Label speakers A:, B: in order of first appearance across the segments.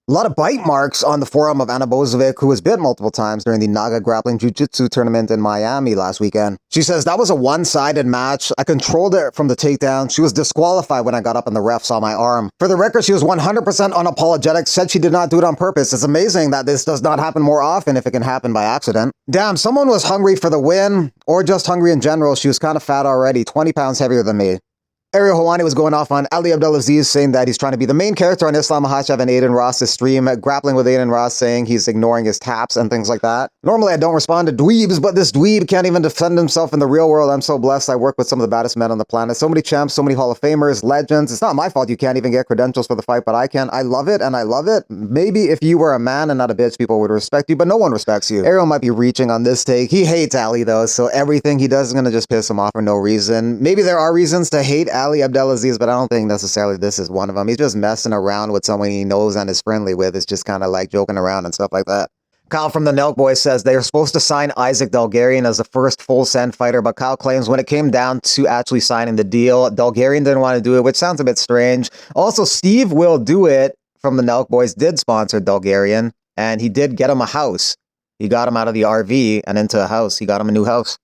A: A lot of bite marks on the forearm of Anna Bozovic, who was bit multiple times during the Naga Grappling Jiu-Jitsu tournament in Miami last weekend. She says, that was a one-sided match. I controlled it from the takedown. She was disqualified when I got up and the ref saw my arm. For the record, she was 100% unapologetic, said she did not do it on purpose. It's amazing that this does not happen more often if it can happen by accident. Damn, someone was hungry for the win, or just hungry in general. She was kind of fat already, 20 pounds heavier than me. Ariel Helwani was going off on Ali Abdelaziz, saying that he's trying to be the main character on Islam Makhachev and Aiden Ross's stream, grappling with Aiden Ross, saying he's ignoring his taps and things like that. Normally, I don't respond to dweebs, but this dweeb can't even defend himself in the real world. I'm so blessed. I work with some of the baddest men on the planet. So many champs, so many Hall of Famers, legends. It's not my fault you can't even get credentials for the fight, but I can. I love it, and I love it. Maybe if you were a man and not a bitch, people would respect you, but no one respects you. Ariel might be reaching on this take. He hates Ali, though, so everything he does is going to just piss him off for no reason. Maybe there are reasons to hate Ali Abdelaziz, but I don't think necessarily this is one of them. He's just messing around with someone he knows and is friendly with. It's just kind of like joking around and stuff like that. Kyle from the Nelk Boys says they were supposed to sign Isaac Delgarian as the first full send fighter, but Kyle claims when it came down to actually signing the deal, Delgarian didn't want to do it, which sounds a bit strange. Also, Steve Will Do It from the Nelk Boys did sponsor Delgarian, and he did get him a house. He got him out of the RV and into a house. He got him a new house.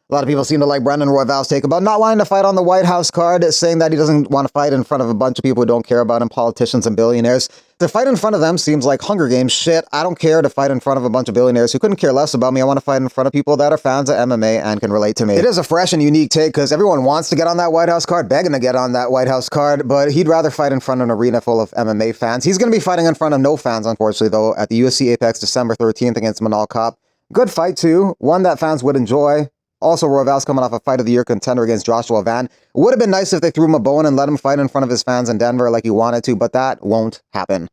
A: A lot of people seem to like Brendan Royval's take about not wanting to fight on the White House card, saying that he doesn't want to fight in front of a bunch of people who don't care about him, politicians and billionaires. To fight in front of them seems like Hunger Games shit. I don't care to fight in front of a bunch of billionaires who couldn't care less about me. I want to fight in front of people that are fans of MMA and can relate to me. It is a fresh and unique take because everyone wants to get on that White House card, begging to get on that White House card, but he'd rather fight in front of an arena full of MMA fans. He's going to be fighting in front of no fans, unfortunately, though, at the UFC Apex December 13th against Manal Kopp. Good fight, too. One that fans would enjoy. Also, Royval's coming off a Fight of the Year contender against Joshua Van. It would have been nice if they threw him a bone and let him fight in front of his fans in Denver like he wanted to, but that won't happen.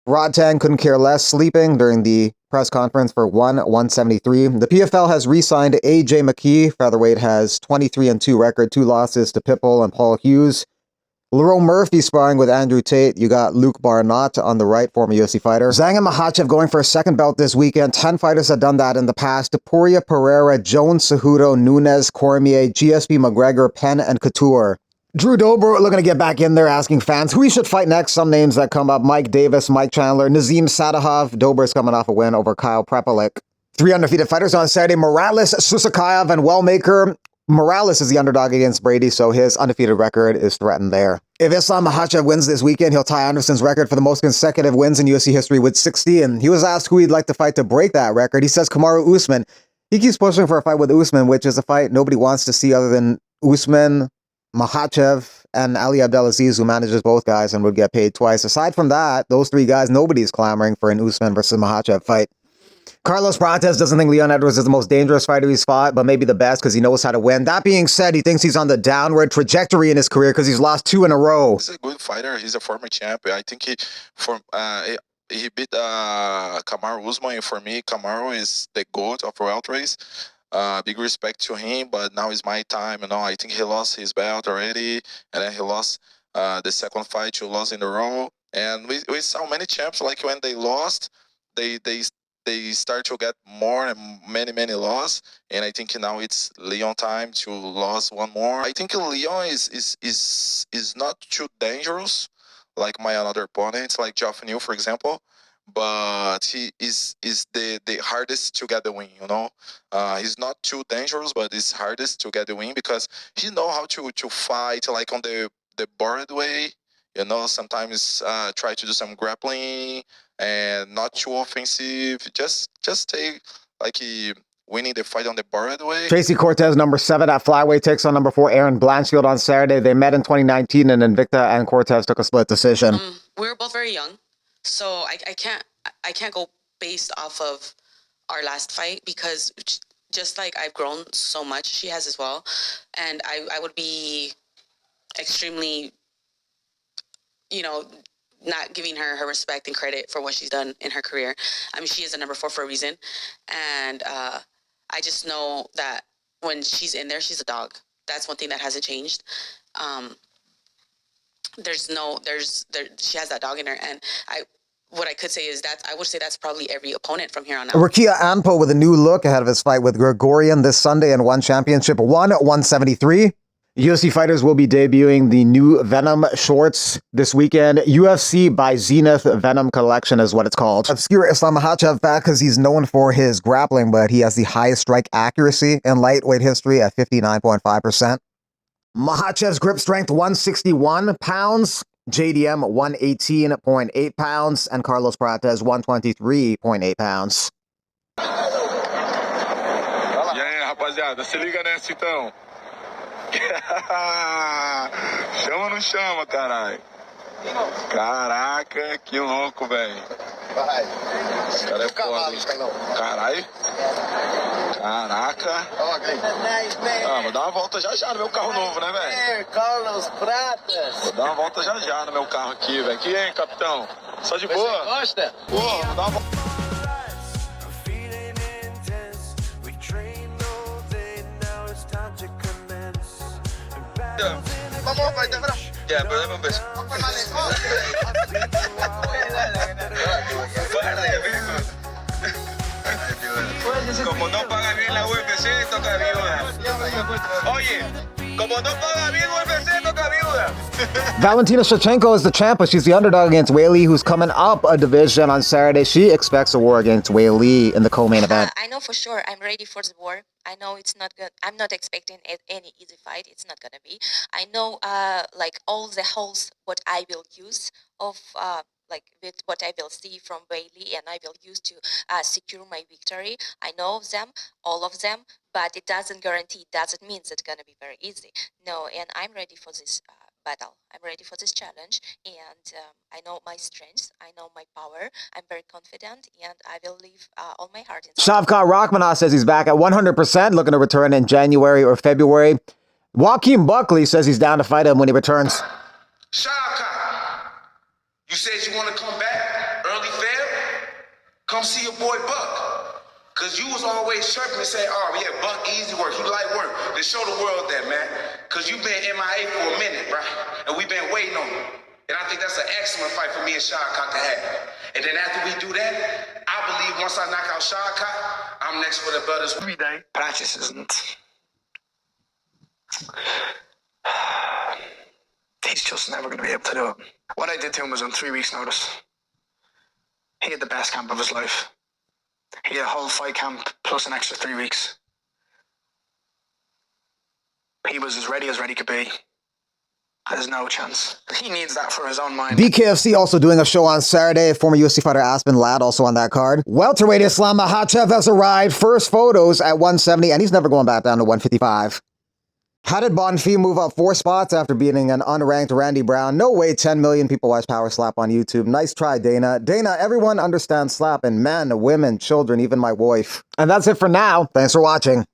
A: Rod Tang couldn't care less, sleeping during the press conference for 173. The PFL has re-signed AJ McKee. Featherweight has 23-2 record, 2 losses to Pitbull and Paul Hughes. Lerone Murphy sparring with Andrew Tate. You got Luke Barnott on the right, former UFC fighter. Zhang and Makhachev going for a second belt this weekend. 10 fighters have done that in the past. Topuria, Pereira, Jones, Cejudo, Nunes, Cormier, GSP, McGregor, Penn, and Couture. Drew Dober looking to get back in there, asking fans who he should fight next. Some names that come up: Mike Davis, Mike Chandler, Nazim Sadahov. Dober's coming off a win over Kyle Prepelic. 3 undefeated fighters on Saturday: Morales, Susakayev, and Wellmaker. Morales is the underdog against Brady, so his undefeated record is threatened there. If Islam Makhachev wins this weekend, he'll tie Anderson's record for the most consecutive wins in UFC history with 60, and he was asked who he'd like to fight to break that record. He says Kamaru Usman. He keeps pushing for a fight with Usman, which is a fight nobody wants to see other than Usman, Makhachev, and Ali Abdelaziz, who manages both guys and would get paid twice. Aside from that, those 3 guys, nobody's clamoring for an Usman versus Makhachev fight. Carlos Prates doesn't think Leon Edwards is the most dangerous fighter he's fought, but maybe the best because he knows how to win. That being said, he thinks he's on the downward trajectory in his career because he's lost 2 in a row.
B: He's a good fighter. He's a former champion. I think he beat Kamaru Usman, and for me, Kamaru is the GOAT of welterweights. Big respect to him, but now is my time. I think he lost his belt already, and then he lost the second fight, 2 losses in a row. And we saw many champs, like when they lost, they start to get more and many losses, and I think now it's Leon time to lose 1 more. I think Leon is not too dangerous like my other opponents, like Geoff Neal, for example, but he is the hardest to get the win. He's not too dangerous, but it's hardest to get the win because he know how to fight like on the board way. Sometimes try to do some grappling and not too offensive. Just take like he winning the fight on the board way.
A: Tracy Cortez, number 7 at flyweight, takes on number 4 Aaron Blanchfield on Saturday. They met in 2019, and Invicta and Cortez took a split decision.
C: We were both very young, so I can't go based off of our last fight because just like I've grown so much, she has as well, and I would be extremely, not giving her respect and credit for what she's done in her career. I mean, she is a number 4 for a reason. And I just know that when she's in there, she's a dog. That's one thing that hasn't changed. She has that dog in her. And what I could say is that I would say that's probably every opponent from here on out.
A: Rakia Anpo with a new look ahead of his fight with Gregorian this Sunday and won championship 173. UFC fighters will be debuting the new Venom shorts this weekend. UFC by Zenith Venom Collection is what it's called. Obscure Islam Makhachev back because he's known for his grappling, but he has the highest strike accuracy in lightweight history at 59.5%. Makhachev's grip strength 161 pounds, JDM 118.8 pounds, and Carlos Cortez 123.8 pounds.
D: E aí, rapaziada, se liga nessa então. Chama ou não chama, caralho? Caraca, que louco, velho.
E: Vai.
D: Esse cara é foda, hein? Caralho. Caraca. Ah, vou dar uma volta já no meu carro novo, né, velho?
E: Carlos Pratas.
D: Vou dar uma volta já no meu carro aqui, velho. Que, hein, capitão? Só de boa?
E: Você gosta?
D: Porra, vou dar uma volta.
E: Vamos, vai, demorou.
D: Ya, pero dame un beso. Como no paga bien la UFC, toca viuda. Oye, como no paga bien UFC, toca viuda.
A: Valentina Shevchenko is the champ, but she's the underdog against Weili, who's coming up a division on Saturday. She expects a war against Weili in the co-main event.
F: I know for sure I'm ready for the war. I know it's not good. I'm not expecting any easy fight. It's not gonna be. I know like all the holes what I will use of like with what I will see from Weili, and I will use to secure my victory. I know them, all of them, but it doesn't guarantee. It doesn't mean it's gonna be very easy. No, and I'm ready for this battle. I'm ready for this challenge, and I know my strengths. I know my power. I'm very confident, and I will leave all my heart inside.
A: Shavkat Rachmanov says he's back at 100%, looking to return in January or February. Joaquin Buckley says he's down to fight him when he returns.
G: Shavkat, you said you want to come back early Feb? Come see your boy Buck. Because you was always chirping and saying, oh, yeah, Buck, easy work. You like work. Then show the world that, man. Because you've been MIA for a minute, right? And we've been waiting on you. And I think that's an excellent fight for me and Shavkat to have. And then after we do that, I believe once I knock out Shavkat, I'm next for the brothers.
E: Every day. Practice isn't. He's just never going to be able to do it. What I did to him was on 3 weeks' notice. He had the best camp of his life. He had a whole fight camp plus an extra 3 weeks. He was as ready could be. There's no chance. He needs that for his own mind.
A: BKFC also doing a show on Saturday. Former UFC fighter Aspen Ladd also on that card. Welterweight Islam Makhachev has arrived. First photos at 170, and he's never going back down to 155. How did Blanchfield move up 4 spots after beating an unranked Randy Brown? No way 10 million people watch Power Slap on YouTube. Nice try, Dana. Dana, everyone understands slapping. Men, women, children, even my wife. And that's it for now. Thanks for watching.